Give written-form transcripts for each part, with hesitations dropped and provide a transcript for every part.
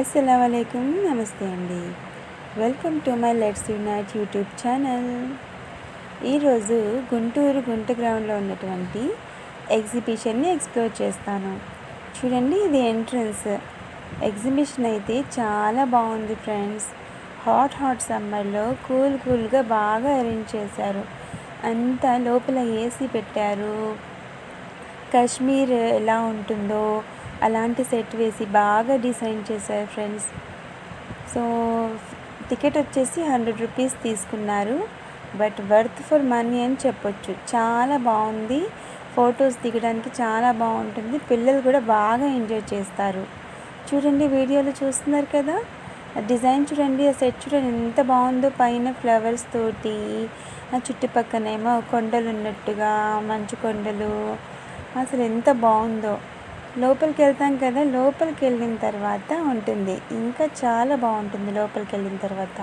అస్సలాముఅలైకుం, నమస్తే అండి. Welcome to my let's unite YouTube channel. ఈరోజు గుంటూరు గుంట గ్రౌండ్లో ఉన్నటువంటి ఎగ్జిబిషన్ని ఎక్స్ప్లోర్ చేస్తాను. చూడండి, ఇది ఎంట్రన్స్. ఎగ్జిబిషన్ అయితే చాలా బాగుంది ఫ్రెండ్స్. హాట్ సమ్మర్లో కూల్గా బాగా అరేంజ్ చేశారు. అంతా లోపల ఏసీ పెట్టారు. కాశ్మీర్ ఎలా ఉంటుందో అలాంటి సెట్ వేసి బాగా డిజైన్ చేశారు ఫ్రెండ్స్. సో టికెట్ వచ్చేసి 100 రూపీస్ తీసుకున్నారు. బట్ వర్త్ ఫర్ మనీ అని చెప్పొచ్చు. చాలా బాగుంది. ఫొటోస్ దిగడానికి చాలా బాగుంటుంది. పిల్లలు కూడా బాగా ఎంజాయ్ చేస్తారు. చూడండి, వీడియోలో చూస్తున్నారు కదా, డిజైన్ చూడండి, ఆ సెట్ చూడండి ఎంత బాగుందో. పైన ఫ్లవర్స్ తోటి, ఆ చుట్టుపక్కనేమో కొండలు ఉన్నట్టుగా, మంచు కొండలు, అసలు ఎంత బాగుందో. లోపలికి వెళ్తాం కదా, లోపలికి వెళ్ళిన తర్వాత ఉంటుంది ఇంకా చాలా బాగుంటుంది. లోపలికి వెళ్ళిన తర్వాత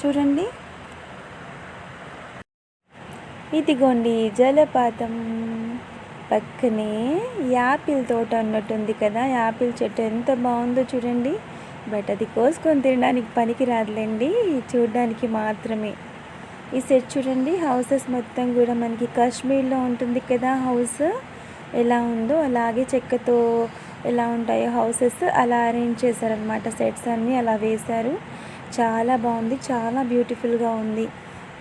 చూడండి, ఇదిగోండి జలపాతం. పక్కనే యాపిల్ తోట ఉన్నట్టుంది కదా, యాపిల్ చెట్టు ఎంత బాగుందో చూడండి. బట్ అది కోసుకొని తినడానికి పనికి రాదులేండి, చూడడానికి మాత్రమే. ఈ సెట్ చూడండి, హౌసెస్ మొత్తం కూడా మనకి కాశ్మీర్లో ఉంటుంది కదా హౌస్, ఎలా ఉందో అలాగే చెక్కతో ఎలా ఉంటాయో హౌసెస్ అలా అరేంజ్ చేశారనమాట. సెట్స్ అన్నీ అలా వేశారు. చాలా బాగుంది, చాలా బ్యూటిఫుల్గా ఉంది.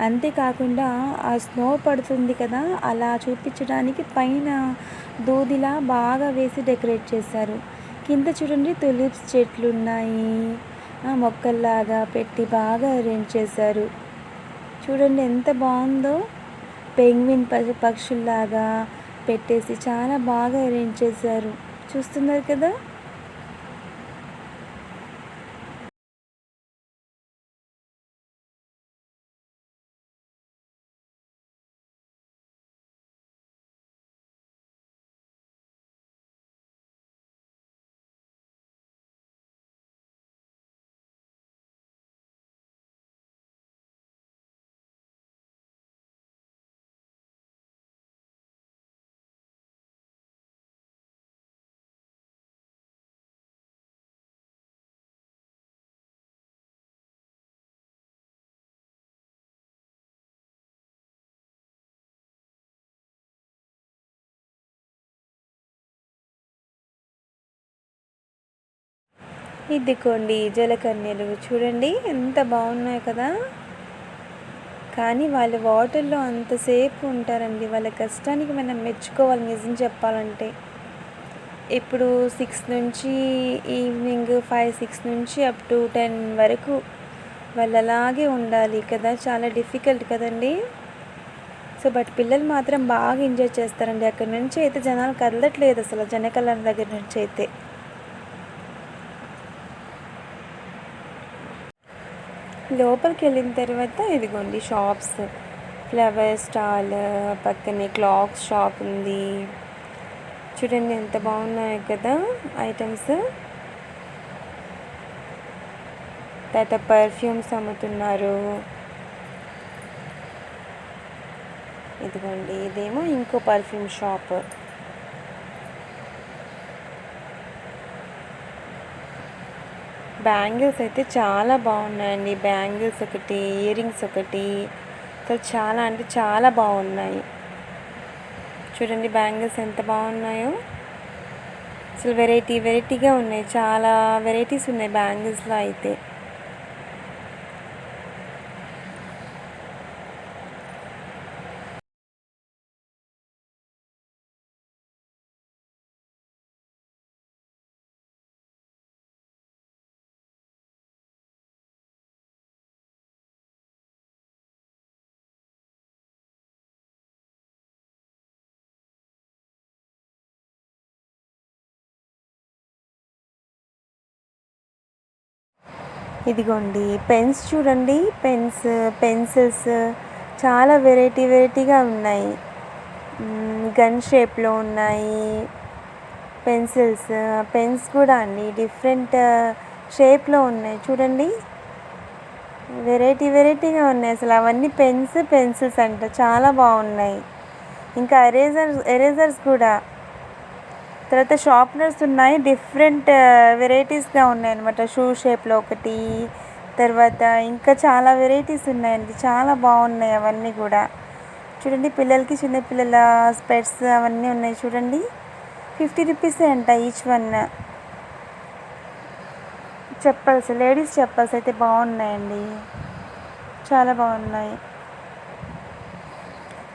అంతేకాకుండా ఆ స్నో పడుతుంది కదా, అలా చూపించడానికి పైన దూదిలా బాగా వేసి డెకరేట్ చేశారు. కింద చూడండి, తులిప్స్ చెట్లు ఉన్నాయి, మొక్కల్లాగా పెట్టి బాగా అరేంజ్ చేశారు. చూడండి ఎంత బాగుందో. పెంగ్విన్ పక్షుల్లాగా పెట్టేసి చాలా బాగా అరేంజ్ చేశారు. చూస్తున్నారు కదా. ఇదిగోండి జలకన్యలు చూడండి ఎంత బాగున్నాయి కదా. కానీ వాళ్ళు వాటర్లో అంతసేపు ఉంటారండి. వాళ్ళ కష్టానికి మనం మెచ్చుకోవాలి నిజం చెప్పాలంటే. ఇప్పుడు 6 నుంచి ఈవినింగ్ 5-6 నుంచి అప్ టు 10 వరకు వాళ్ళు అలాగే ఉండాలి కదా. చాలా డిఫికల్ట్ కదండి. సో బట్ పిల్లలు మాత్రం బాగా ఎంజాయ్ చేస్తారండి. అక్కడి నుంచి అయితే జనాలు కదలట్లేదు అసలు, జనకళ దగ్గర నుంచి అయితే. లోపలికి వెళ్ళిన తర్వాత ఇదిగోండి షాప్స్, ఫ్లవర్ స్టాల్, పక్కనే క్లాక్స్ షాప్ ఉంది. చూడండి ఎంత బాగున్నాయి కదా ఐటమ్స్. తర్వాత పర్ఫ్యూమ్స్ అమ్ముతున్నారు. ఇదిగోండి ఇదేమో ఇంకో పర్ఫ్యూమ్ షాప్. బ్యాంగిల్స్ అయితే చాలా బాగున్నాయండి. బ్యాంగిల్స్ ఒకటి, ఇయర్ రింగ్స్ ఒకటి, అసలు చాలా అంటే చాలా బాగున్నాయి. చూడండి బ్యాంగిల్స్ ఎంత బాగున్నాయో. అసలు వెరైటీగా ఉన్నాయి. చాలా వెరైటీస్ ఉన్నాయి బ్యాంగిల్స్లో అయితే. ఇదిగోండి పెన్స్ చూడండి, పెన్సిల్స్ చాలా వెరైటీగా ఉన్నాయి. గన్ షేప్లో ఉన్నాయి పెన్స్ కూడా అండి, డిఫరెంట్ షేప్లో ఉన్నాయి చూడండి. వెరైటీగా ఉన్నాయి అసలు. అవన్నీ పెన్సిల్స్ అంట, చాలా బాగున్నాయి. ఇంకా ఎరేజర్స్ కూడా తర్వాత షార్ప్నర్స్ ఉన్నాయి, డిఫరెంట్ వెరైటీస్గా ఉన్నాయన్నమాట. షూ షేప్లో ఒకటి, తర్వాత ఇంకా చాలా వెరైటీస్ ఉన్నాయండి, చాలా బాగున్నాయి అవన్నీ కూడా. చూడండి పిల్లలకి, చిన్నపిల్లల స్పెట్స్ అవన్నీ ఉన్నాయి చూడండి. 50 రూపీసే అంట each one. Chappals, ladies chappals అయితే బాగున్నాయండి, చాలా బాగున్నాయి.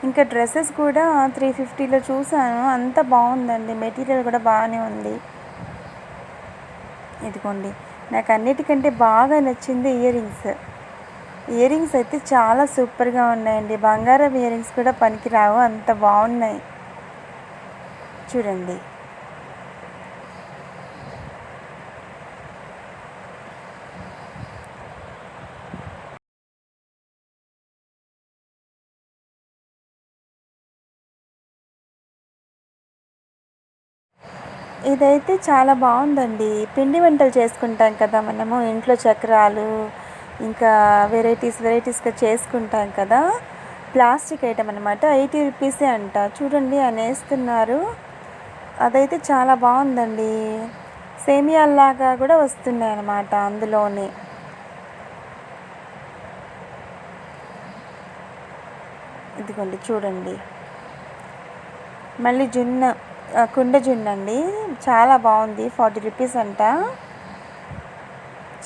ఇంకా డ్రెస్సెస్ కూడా 350లో చూసాను, అంత బాగుందండి, మెటీరియల్ కూడా బాగానే ఉంది. ఇదిగోండి, నాకు అన్నిటికంటే బాగా నచ్చింది ఇయర్ రింగ్స్. ఇయర్ రింగ్స్ అయితే చాలా సూపర్గా ఉన్నాయండి, బంగారం ఇయర్ రింగ్స్ కూడా పనికిరావు, అంత బాగున్నాయి చూడండి. ఇదైతే చాలా బాగుందండి, పిండి వంటలు చేసుకుంటాం కదా మనము ఇంట్లో, చక్రాలు ఇంకా వెరైటీస్గా చేసుకుంటాం కదా, ప్లాస్టిక్ ఐటమ్ అనమాట. 80 రూపీసే అంట. చూడండి అనేస్తున్నారు, అదైతే చాలా బాగుందండి. సేమియాల్లాగా కూడా వస్తున్నాయి అన్నమాట అందులోనే. ఇదిగోండి చూడండి. మళ్ళీ కుండ జున్ను అండి, చాలా బాగుంది, 40 రూపీస్ అంట,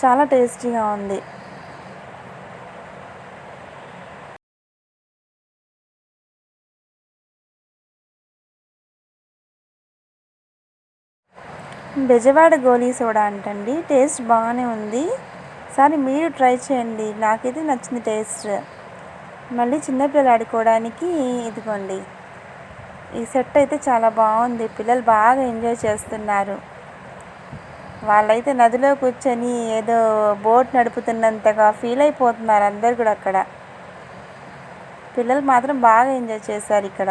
చాలా టేస్టీగా ఉంది. బెజవాడ గోలీ సోడా అంటండి, టేస్ట్ బాగానే ఉంది, సరే మీరు ట్రై చేయండి, నాకైతే నచ్చింది టేస్ట్. మళ్ళీ చిన్నపిల్లలు ఆడుకోవడానికి ఇదిగోండి, ఈ సెట్ అయితే చాలా బాగుంది, పిల్లలు బాగా ఎంజాయ్ చేస్తున్నారు. వాళ్ళైతే నదిలో కూర్చొని ఏదో బోట్ నడుపుతున్నంతగా ఫీల్ అయిపోతున్నారు అందరు కూడా అక్కడ. పిల్లలు మాత్రం బాగా ఎంజాయ్ చేశారు ఇక్కడ.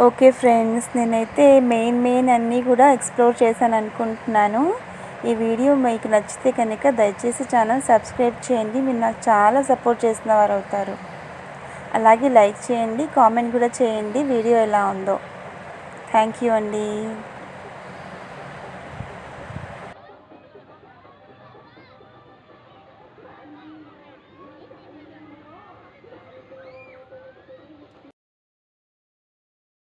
ఓకే ఫ్రెండ్స్, నేనైతే మెయిన్ అన్నీ కూడా ఎక్స్ప్లోర్ చేశాను అనుకుంటున్నాను. ఈ వీడియో మీకు నచ్చితే కనుక దయచేసి ఛానల్ సబ్స్క్రైబ్ చేయండి, మీరు నాకు చాలా సపోర్ట్ చేసిన వారు అవుతారు. అలాగే లైక్ చేయండి, కామెంట్ కూడా చేయండి వీడియో ఎలా ఉందో. థ్యాంక్ యూ అండి.